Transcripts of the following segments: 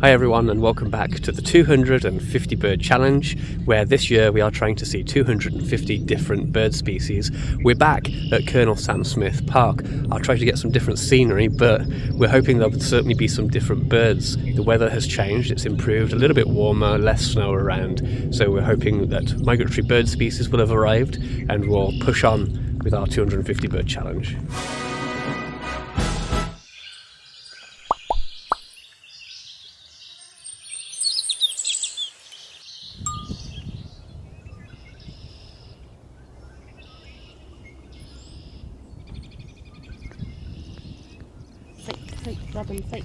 Hi everyone, and welcome back to the 250 bird challenge, where this year we are trying to see 250 different bird species. We're back at Colonel Sam Smith Park. I'll try to get some different scenery, but we're hoping there will certainly be some different birds. The weather has changed, it's improved, a little bit warmer, less snow around, so we're hoping that migratory bird species will have arrived and we'll push on with our 250 bird challenge. Robin, sit.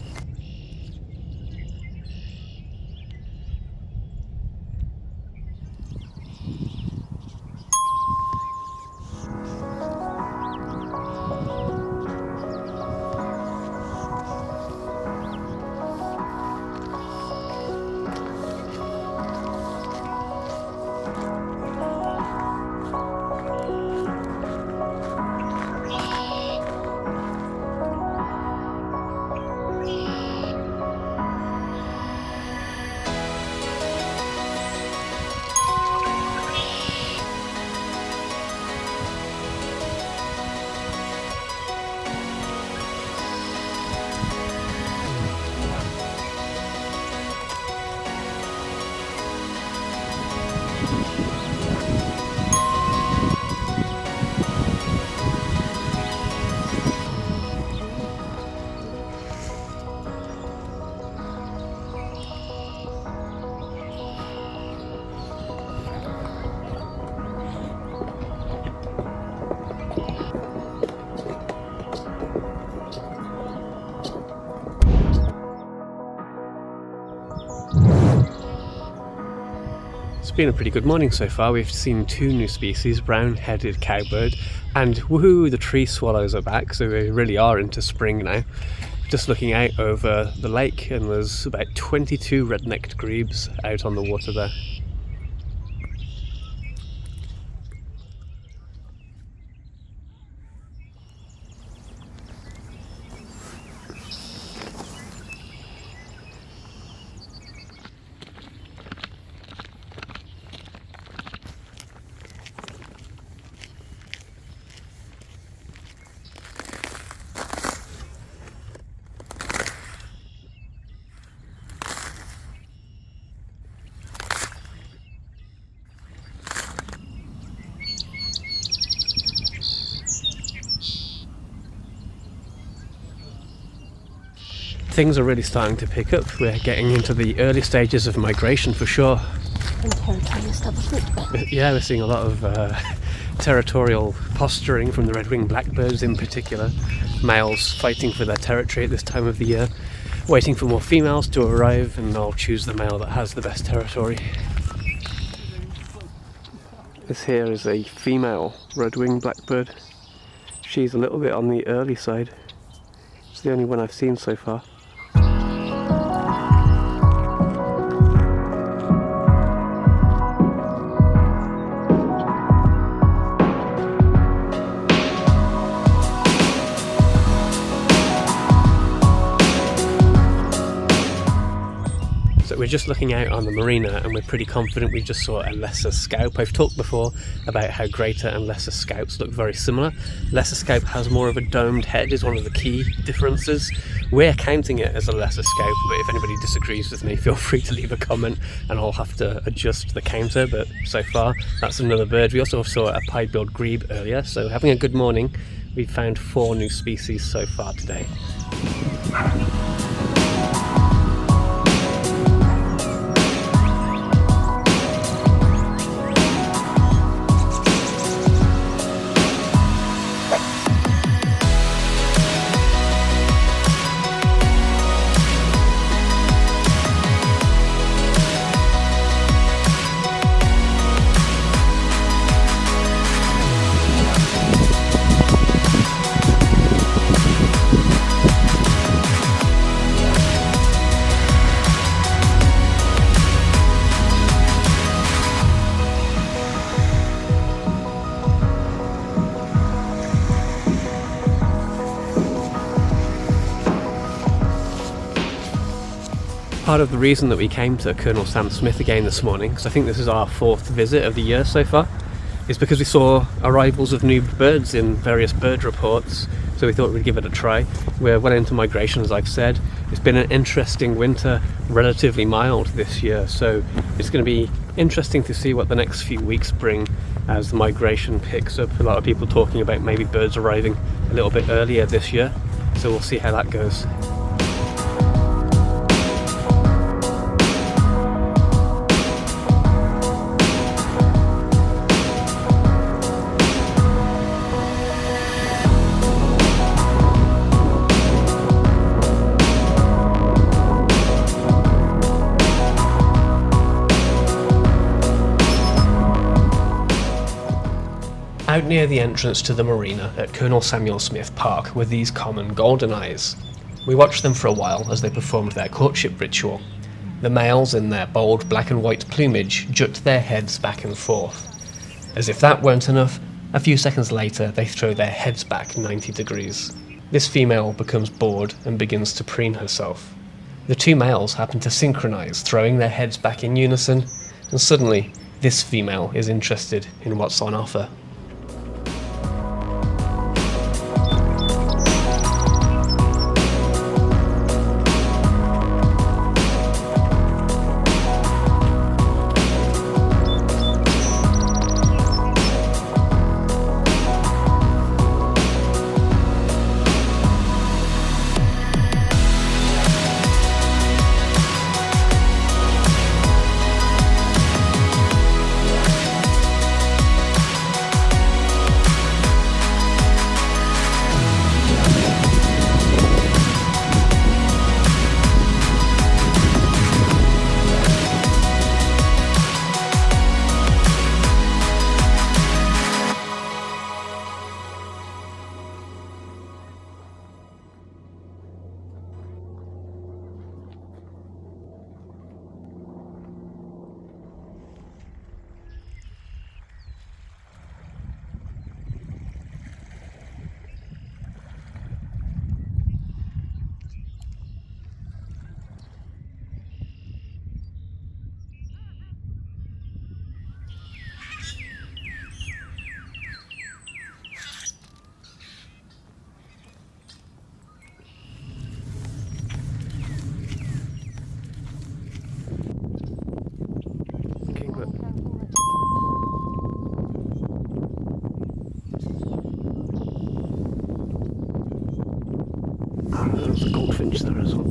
It's been a pretty good morning so far. We've seen two new species, brown-headed cowbird and woohoo, the tree swallows are back, so we really are into spring now. Just looking out over the lake, and there's about 22 red-necked grebes out on the water there. Things are really starting to pick up. We're getting into the early stages of migration for sure. And territory establishment. Yeah, we're seeing a lot of territorial posturing from the red-winged blackbirds in particular. Males fighting for their territory at this time of the year, waiting for more females to arrive, and they'll choose the male that has the best territory. This here is a female red-winged blackbird. She's a little bit on the early side. It's the only one I've seen so far. So we're just looking out on the marina and we're pretty confident we just saw a lesser scaup. I've talked before about how greater and lesser scaups look very similar. Lesser scaup has more of a domed head, is one of the key differences. We're counting it as a lesser scaup, but if anybody disagrees with me, feel free to leave a comment and I'll have to adjust the counter, but so far that's another bird. We also saw a pied-billed grebe earlier, so having a good morning. We've found 4 new species so far today. part of the reason that we came to Colonel Sam Smith again this morning, because I think this is our 4th visit of the year so far, is because we saw arrivals of new birds in various bird reports, so we thought we'd give it a try. We're well into migration, as I've said. It's been an interesting winter, relatively mild this year, so it's going to be interesting to see what the next few weeks bring as the migration picks up. A lot of people talking about maybe birds arriving a little bit earlier this year, so we'll see how that goes. Out near the entrance to the marina at Colonel Samuel Smith Park were these common golden eyes. We watched them for a while as they performed their courtship ritual. The males, in their bold black and white plumage, jut their heads back and forth. As if that weren't enough, a few seconds later they throw their heads back 90 degrees. This female becomes bored and begins to preen herself. The two males happen to synchronize, throwing their heads back in unison, and suddenly this female is interested in what's on offer. There's a goldfinch there as well.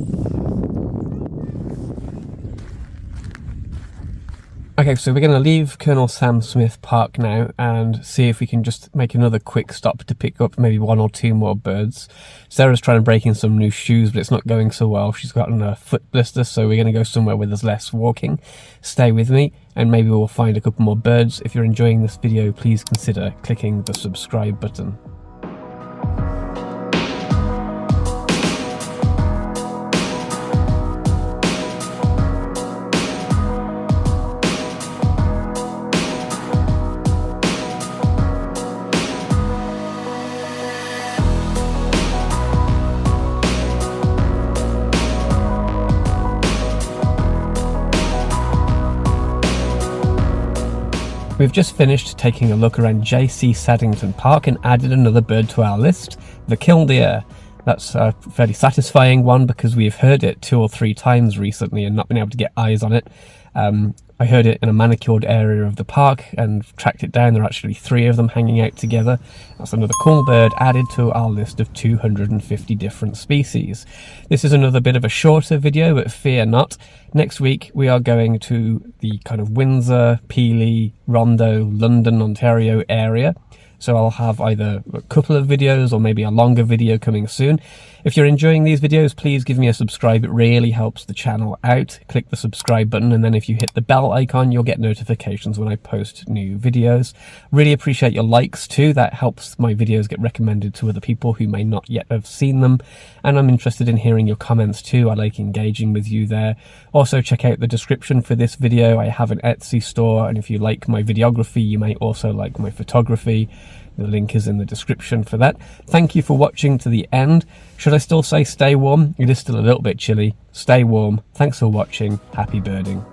Okay, so we're going to leave Colonel Sam Smith Park now and see if we can just make another quick stop to pick up maybe 1 or 2 more birds. Sarah's trying to break in some new shoes, but it's not going so well. She's gotten a foot blister, so we're going to go somewhere where there's less walking. Stay with me and maybe we'll find a couple more birds. If you're enjoying this video, please consider clicking the subscribe button. We've just finished taking a look around J.C. Saddington Park and added another bird to our list, the killdeer. That's a fairly satisfying one because we've heard it 2 or 3 times recently and not been able to get eyes on it. I heard it in a manicured area of the park and tracked it down. There are actually 3 of them hanging out together. That's another cool bird added to our list of 250 different species. This is another bit of a shorter video, but fear not. Next week we are going to the kind of Windsor, Peely, Rondo, London, Ontario area. So I'll have either a couple of videos or maybe a longer video coming soon. If you're enjoying these videos, please give me a subscribe. It really helps the channel out. Click the subscribe button, and then if you hit the bell icon, you'll get notifications when I post new videos. Really appreciate your likes too. That helps my videos get recommended to other people who may not yet have seen them. And I'm interested in hearing your comments too. I like engaging with you there. Also, check out the description for this video. I have an Etsy store, and if you like my videography, you may also like my photography. The link is in the description for that. Thank you for watching to the end. Should I still say stay warm? It is still a little bit chilly. Stay warm. Thanks for watching. Happy birding.